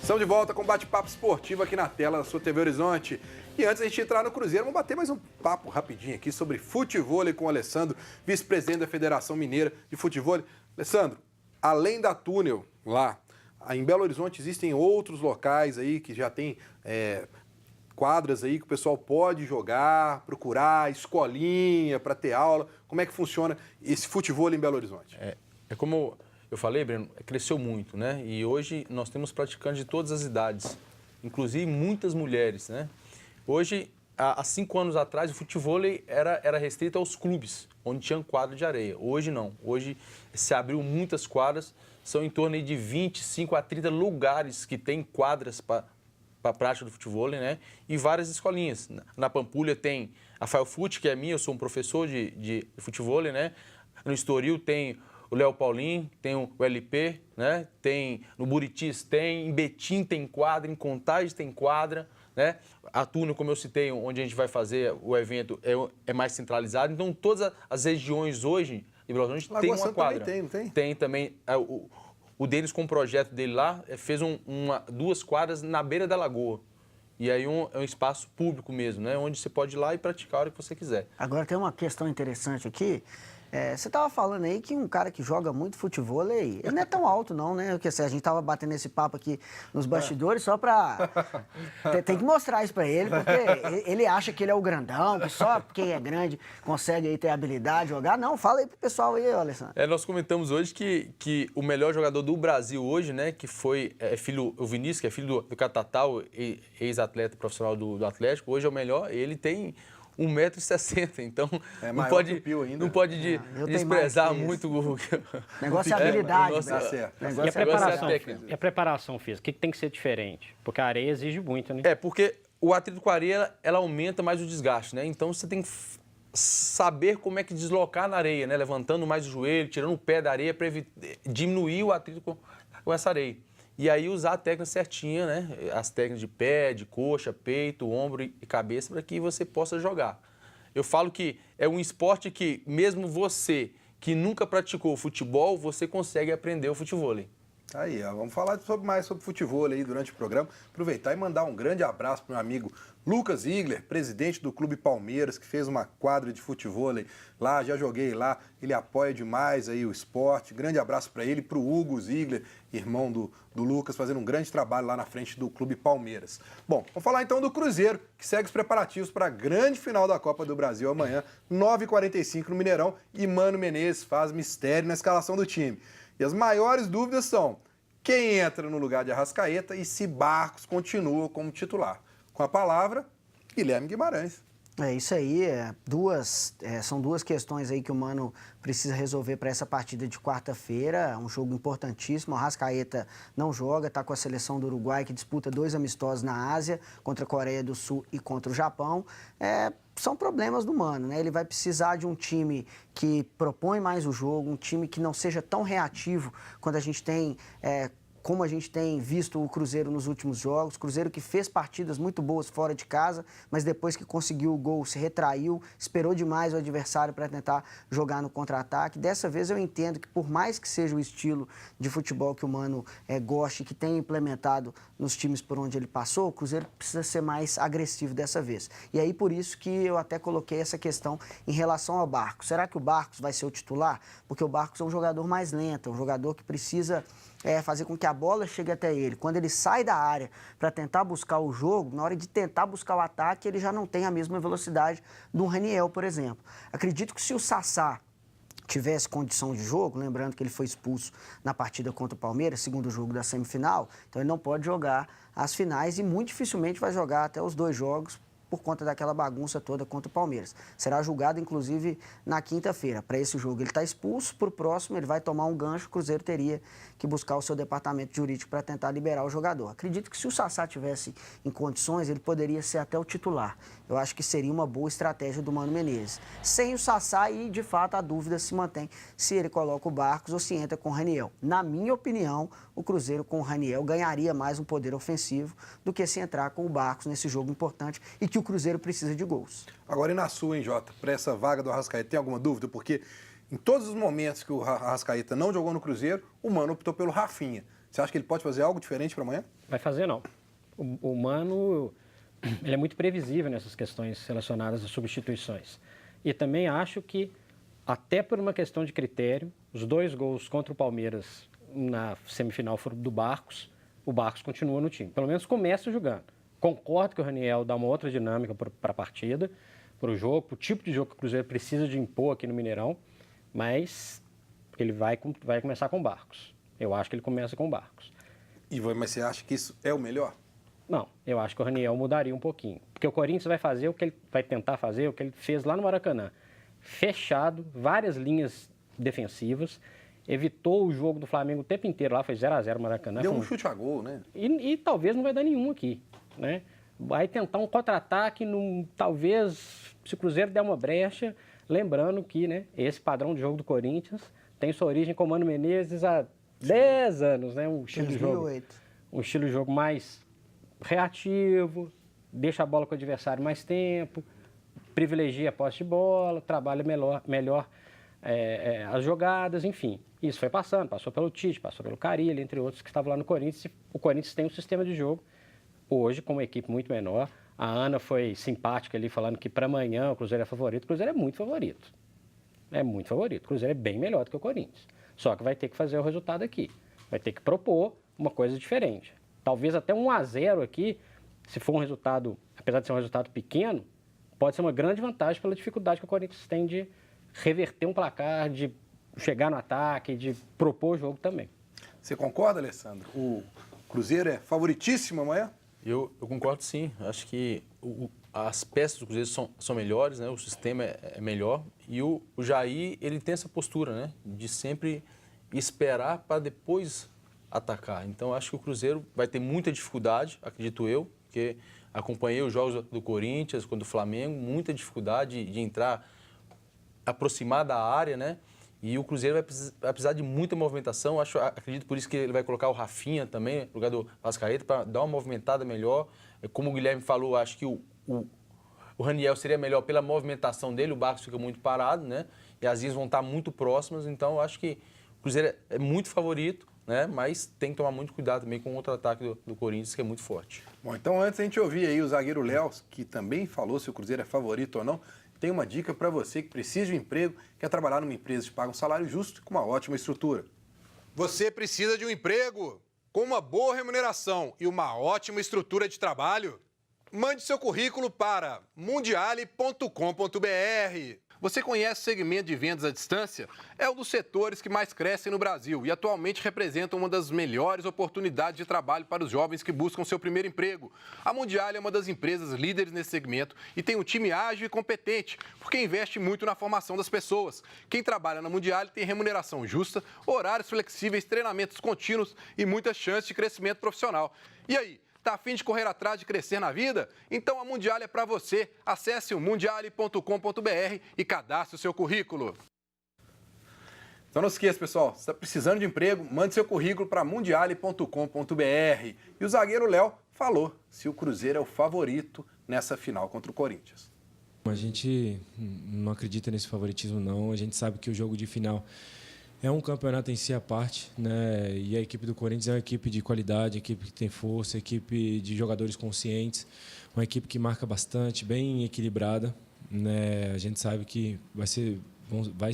Estamos de volta com um bate-papo esportivo aqui na tela da sua TV Horizonte. E antes de a gente entrar no Cruzeiro, vamos bater mais um papo rapidinho aqui sobre futevôlei com o Alessandro, vice-presidente da Federação Mineira de Futevôlei. Alessandro, além da Túnel lá, em Belo Horizonte existem outros locais aí que já tem quadras aí que o pessoal pode jogar, procurar, escolinha para ter aula. Como é que funciona esse futevôlei em Belo Horizonte? É como eu falei, Breno, cresceu muito, né? E hoje nós temos praticantes de todas as idades, inclusive muitas mulheres, né? Hoje, há 5 anos atrás, o futevôlei era restrito aos clubes, onde tinha quadra de areia. Hoje não. Hoje se abriu muitas quadras, são em torno de 25 a 30 lugares que tem quadras para a prática do futevôlei, né? E várias escolinhas. Na Pampulha tem a Faelfute, que é minha, eu sou um professor de futevôlei, né? No Estoril tem o Léo Paulinho, tem o LP, né? Tem no Buritis, tem em Betim tem quadra, em Contagem tem quadra, né? A Túnel, como eu citei, onde a gente vai fazer o evento, é mais centralizado. Então, todas as regiões hoje de Belo Horizonte tem uma quadra. Também tem, não tem? Tem também. O deles, com o projeto dele lá, fez 2 quadras na beira da lagoa. E aí é um espaço público mesmo, né? Onde você pode ir lá e praticar a hora que você quiser. Agora, tem uma questão interessante aqui. Você estava falando aí que um cara que joga muito futevôlei, ele não é tão alto não, né? Porque assim, a gente estava batendo esse papo aqui nos bastidores só para... Tem que mostrar isso para ele, porque ele acha que ele é o grandão, que só quem é grande consegue aí ter habilidade de jogar. Não, fala aí pro pessoal aí, Alessandro. Nós comentamos hoje que o melhor jogador do Brasil hoje, né? Que foi o Vinícius, que é filho do Catatal, ex-atleta profissional do Atlético, hoje é o melhor, ele tem 1,60 m, então não pode desprezar muito o negócio é habilidade, E a preparação física, o que tem que ser diferente? Porque a areia exige muito, né? Porque o atrito com a areia, ela aumenta mais o desgaste, né? Então você tem que saber como é que deslocar na areia, né? Levantando mais o joelho, tirando o pé da areia para diminuir o atrito com essa areia. E aí usar a técnica certinha, né? As técnicas de pé, de coxa, peito, ombro e cabeça para que você possa jogar. Eu falo que é um esporte que mesmo você que nunca praticou futebol, você consegue aprender o futevôlei. Aí, vamos falar mais sobre futevôlei aí durante o programa. Aproveitar e mandar um grande abraço para o meu amigo Lucas Ziegler, presidente do Clube Palmeiras, que fez uma quadra de futevôlei lá, já joguei lá, ele apoia demais aí o esporte. Grande abraço para ele, para o Hugo Ziegler, irmão do Lucas, fazendo um grande trabalho lá na frente do Clube Palmeiras. Bom, vamos falar então do Cruzeiro, que segue os preparativos para a grande final da Copa do Brasil amanhã, 9h45 no Mineirão, e Mano Menezes faz mistério na escalação do time. E as maiores dúvidas são quem entra no lugar de Arrascaeta e se Barcos continua como titular. Com a palavra, Guilherme Guimarães. É isso aí, são duas questões aí que o Mano precisa resolver para essa partida de quarta-feira, um jogo importantíssimo. O Arrascaeta não joga, está com a seleção do Uruguai, que disputa 2 amistosos na Ásia, contra a Coreia do Sul e contra o Japão. São problemas do Mano, né? Ele vai precisar de um time que propõe mais o jogo, um time que não seja tão reativo quando a gente tem... como a gente tem visto o Cruzeiro nos últimos jogos, Cruzeiro que fez partidas muito boas fora de casa, mas depois que conseguiu o gol se retraiu, esperou demais o adversário para tentar jogar no contra-ataque. Dessa vez eu entendo que por mais que seja o estilo de futebol que o Mano goste, que tenha implementado nos times por onde ele passou, o Cruzeiro precisa ser mais agressivo dessa vez. E aí por isso que eu até coloquei essa questão em relação ao Barcos. Será que o Barcos vai ser o titular? Porque o Barcos é um jogador mais lento, é um jogador que precisa... fazer com que a bola chegue até ele. Quando ele sai da área para tentar buscar o jogo, na hora de tentar buscar o ataque, ele já não tem a mesma velocidade do Raniel, por exemplo. Acredito que se o Sassá tivesse condição de jogo, lembrando que ele foi expulso na partida contra o Palmeiras, segundo jogo da semifinal, então ele não pode jogar as finais e muito dificilmente vai jogar até os 2 jogos, por conta daquela bagunça toda contra o Palmeiras. Será julgado, inclusive, na quinta-feira. Para esse jogo ele está expulso, para o próximo ele vai tomar um gancho, o Cruzeiro teria que buscar o seu departamento jurídico para tentar liberar o jogador. Acredito que se o Sassá tivesse em condições, ele poderia ser até o titular. Eu acho que seria uma boa estratégia do Mano Menezes. Sem o Sassá, e de fato a dúvida se mantém se ele coloca o Barcos ou se entra com o Raniel. Na minha opinião, o Cruzeiro com o Raniel ganharia mais um poder ofensivo do que se entrar com o Barcos nesse jogo importante e que o Cruzeiro precisa de gols. Agora, e na sua, hein, Jota, para essa vaga do Arrascaeta, tem alguma dúvida? Porque em todos os momentos que o Arrascaeta não jogou no Cruzeiro, o Mano optou pelo Rafinha. Você acha que ele pode fazer algo diferente para amanhã? Vai fazer, não. O Mano, ele é muito previsível nessas questões relacionadas às substituições. E também acho que, até por uma questão de critério, os 2 gols contra o Palmeiras na semifinal foram do Barcos, o Barcos continua no time. Pelo menos começa jogando. Concordo que o Raniel dá uma outra dinâmica para a partida, para o jogo, para o tipo de jogo que o Cruzeiro precisa de impor aqui no Mineirão, mas ele vai começar com o Barcos. Eu acho que ele começa com o Barcos. Mas você acha que isso é o melhor? Não, eu acho que o Raniel mudaria um pouquinho. Porque o Corinthians vai fazer o que ele vai tentar fazer, o que ele fez lá no Maracanã. Fechado, várias linhas defensivas, evitou o jogo do Flamengo o tempo inteiro lá, foi 0-0 no Maracanã. Deu um chute a gol, né? E talvez não vai dar nenhum aqui, né? Vai tentar um contra-ataque, talvez, se o Cruzeiro der uma brecha, lembrando que, né, esse padrão de jogo do Corinthians tem sua origem com o Mano Menezes há 10 anos, né? Um estilo de jogo. Um estilo de jogo mais reativo, deixa a bola com o adversário mais tempo, privilegia a posse de bola, trabalha melhor as jogadas, enfim. Isso foi passou pelo Tite, passou pelo Carille, entre outros que estavam lá no Corinthians. O Corinthians tem um sistema de jogo, hoje, com uma equipe muito menor. A Ana foi simpática ali, falando que para amanhã o Cruzeiro é favorito. O Cruzeiro é muito favorito. É muito favorito. O Cruzeiro é bem melhor do que o Corinthians. Só que vai ter que fazer o resultado aqui. Vai ter que propor uma coisa diferente. Talvez até 1-0 aqui, se for um resultado, apesar de ser um resultado pequeno, pode ser uma grande vantagem pela dificuldade que o Corinthians tem de reverter um placar, de chegar no ataque, de propor o jogo também. Você concorda, Alessandro? O Cruzeiro é favoritíssimo amanhã? Eu concordo, sim. Acho que as peças do Cruzeiro são melhores, né? O sistema é melhor. E o Jair, ele tem essa postura, né? De sempre esperar para depois atacar. Então, acho que o Cruzeiro vai ter muita dificuldade, acredito eu, porque acompanhei os jogos do Corinthians, quando o Flamengo, muita dificuldade de entrar, aproximar da área, né? E o Cruzeiro vai precisar de muita movimentação. Acredito por isso que ele vai colocar o Rafinha também, no lugar do Arrascaeta, para dar uma movimentada melhor. Como o Guilherme falou, acho que o Raniel seria melhor pela movimentação dele, o Barcos fica muito parado, né? E as linhas vão estar muito próximas, então acho que o Cruzeiro é muito favorito, né? Mas tem que tomar muito cuidado também com o outro ataque do Corinthians, que é muito forte. Bom, então antes a gente ouvir aí o zagueiro Léo, que também falou se o Cruzeiro é favorito ou não, tem uma dica para você que precisa de um emprego, quer trabalhar numa empresa que paga um salário justo e com uma ótima estrutura. Você precisa de um emprego com uma boa remuneração e uma ótima estrutura de trabalho? Mande seu currículo para mundiale.com.br. Você conhece o segmento de vendas à distância? É um dos setores que mais crescem no Brasil e atualmente representa uma das melhores oportunidades de trabalho para os jovens que buscam seu primeiro emprego. A Mundiale é uma das empresas líderes nesse segmento e tem um time ágil e competente, porque investe muito na formação das pessoas. Quem trabalha na Mundiale tem remuneração justa, horários flexíveis, treinamentos contínuos e muitas chances de crescimento profissional. E aí? Tá a fim de correr atrás de crescer na vida? Então a Mundiale é para você. Acesse o mundiale.com.br e cadastre o seu currículo. Então não se esqueça, pessoal, se está precisando de emprego, mande seu currículo para mundiale.com.br. E o zagueiro Léo falou se o Cruzeiro é o favorito nessa final contra o Corinthians. A gente não acredita nesse favoritismo, não. A gente sabe que o jogo de final é um campeonato em si à parte, né? E a equipe do Corinthians é uma equipe de qualidade, equipe que tem força, equipe de jogadores conscientes, uma equipe que marca bastante, bem equilibrada, né? A gente sabe que vai ser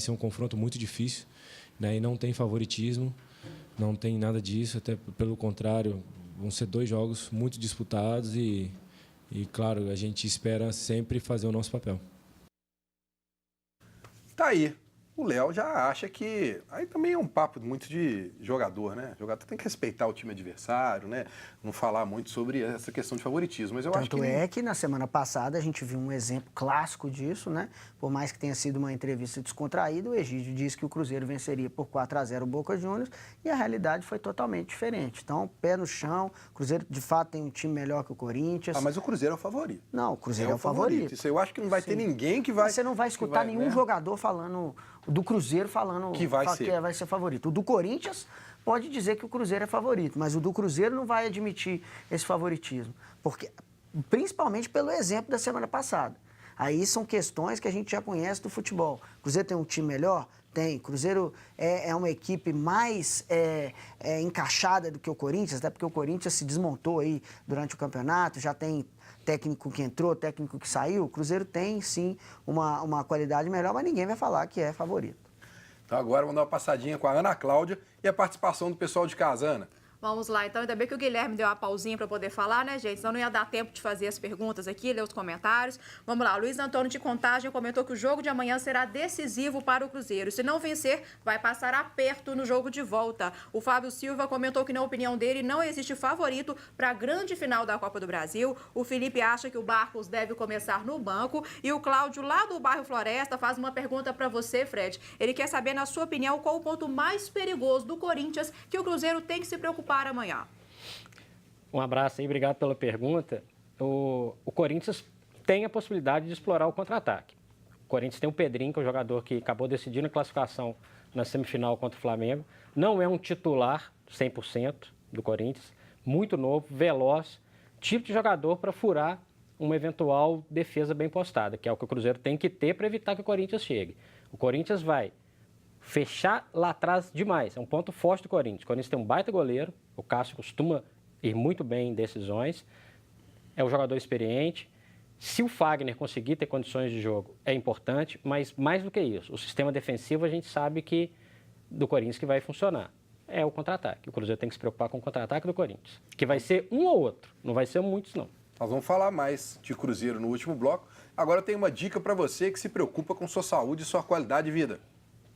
um confronto muito difícil, né? E não tem favoritismo, não tem nada disso, até pelo contrário, vão ser 2 jogos muito disputados e claro, a gente espera sempre fazer o nosso papel. Tá aí. O Léo já acha que... Aí também é um papo muito de jogador, né? O jogador tem que respeitar o time adversário, né? Não falar muito sobre essa questão de favoritismo. Mas eu acho que... Tanto é que na semana passada a gente viu um exemplo clássico disso, né? Por mais que tenha sido uma entrevista descontraída, o Egídio disse que o Cruzeiro venceria por 4-0 o Boca Juniors e a realidade foi totalmente diferente. Então, pé no chão, o Cruzeiro de fato tem um time melhor que o Corinthians. Ah, mas o Cruzeiro é o favorito. Não, o Cruzeiro é o favorito. Isso eu acho que não vai ter ninguém que vai... Mas você não vai escutar nenhum jogador falando... do Cruzeiro falando que vai ser favorito. O do Corinthians pode dizer que o Cruzeiro é favorito, mas o do Cruzeiro não vai admitir esse favoritismo, porque principalmente pelo exemplo da semana passada. Aí são questões que a gente já conhece do futebol. O Cruzeiro tem um time melhor? Tem. O Cruzeiro é uma equipe mais encaixada do que o Corinthians, até porque o Corinthians se desmontou aí durante o campeonato, já tem técnico que entrou, técnico que saiu. O Cruzeiro tem, sim, uma qualidade melhor, mas ninguém vai falar que é favorito. Então agora vamos dar uma passadinha com a Ana Cláudia e a participação do pessoal de casa, Ana. Vamos lá, então, ainda bem que o Guilherme deu uma pausinha para poder falar, né, gente? Senão não ia dar tempo de fazer as perguntas aqui, ler os comentários. Vamos lá, Luiz Antônio de Contagem comentou que o jogo de amanhã será decisivo para o Cruzeiro. Se não vencer, vai passar aperto no jogo de volta. O Fábio Silva comentou que, na opinião dele, não existe favorito para a grande final da Copa do Brasil. O Felipe acha que o Barcos deve começar no banco. E o Cláudio, lá do bairro Floresta, faz uma pergunta para você, Fred. Ele quer saber, na sua opinião, qual o ponto mais perigoso do Corinthians que o Cruzeiro tem que se preocupar para amanhã. Um abraço aí, obrigado pela pergunta. O Corinthians tem a possibilidade de explorar o contra-ataque. O Corinthians tem o Pedrinho, que é o jogador que acabou decidindo a classificação na semifinal contra o Flamengo. Não é um titular 100% do Corinthians, muito novo, veloz, tipo de jogador para furar uma eventual defesa bem postada, que é o que o Cruzeiro tem que ter para evitar que o Corinthians chegue. O Corinthians vai fechar lá atrás demais. É um ponto forte do Corinthians. O Corinthians tem um baita goleiro. O Cássio costuma ir muito bem em decisões. É um jogador experiente. Se o Fagner conseguir ter condições de jogo, é importante. Mas mais do que isso, o sistema defensivo a gente sabe que do Corinthians que vai funcionar. É o contra-ataque. O Cruzeiro tem que se preocupar com o contra-ataque do Corinthians. Que vai ser um ou outro. Não vai ser muitos, não. Nós vamos falar mais de Cruzeiro no último bloco. Agora eu tenho uma dica para você que se preocupa com sua saúde e sua qualidade de vida.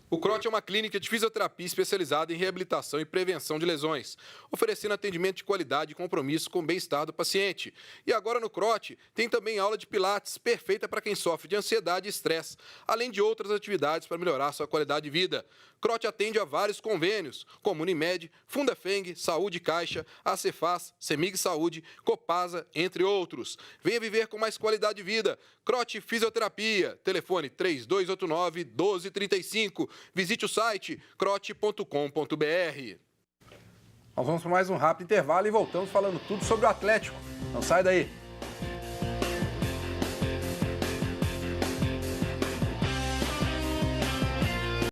O CROT é uma clínica de fisioterapia especializada em reabilitação e prevenção de lesões, oferecendo atendimento de qualidade e compromisso com o bem-estar do paciente. E agora no CROT tem também aula de pilates, perfeita para quem sofre de ansiedade e estresse, além de outras atividades para melhorar sua qualidade de vida. CROT atende a vários convênios, como Unimed, Fundafeng, Saúde Caixa, ACFAS, Semig Saúde, Copasa, entre outros. Venha viver com mais qualidade de vida. CROT Fisioterapia, telefone 3289-1235. Visite o site crot.com.br. Nós vamos para mais um rápido intervalo e voltamos falando tudo sobre o Atlético. Não sai daí.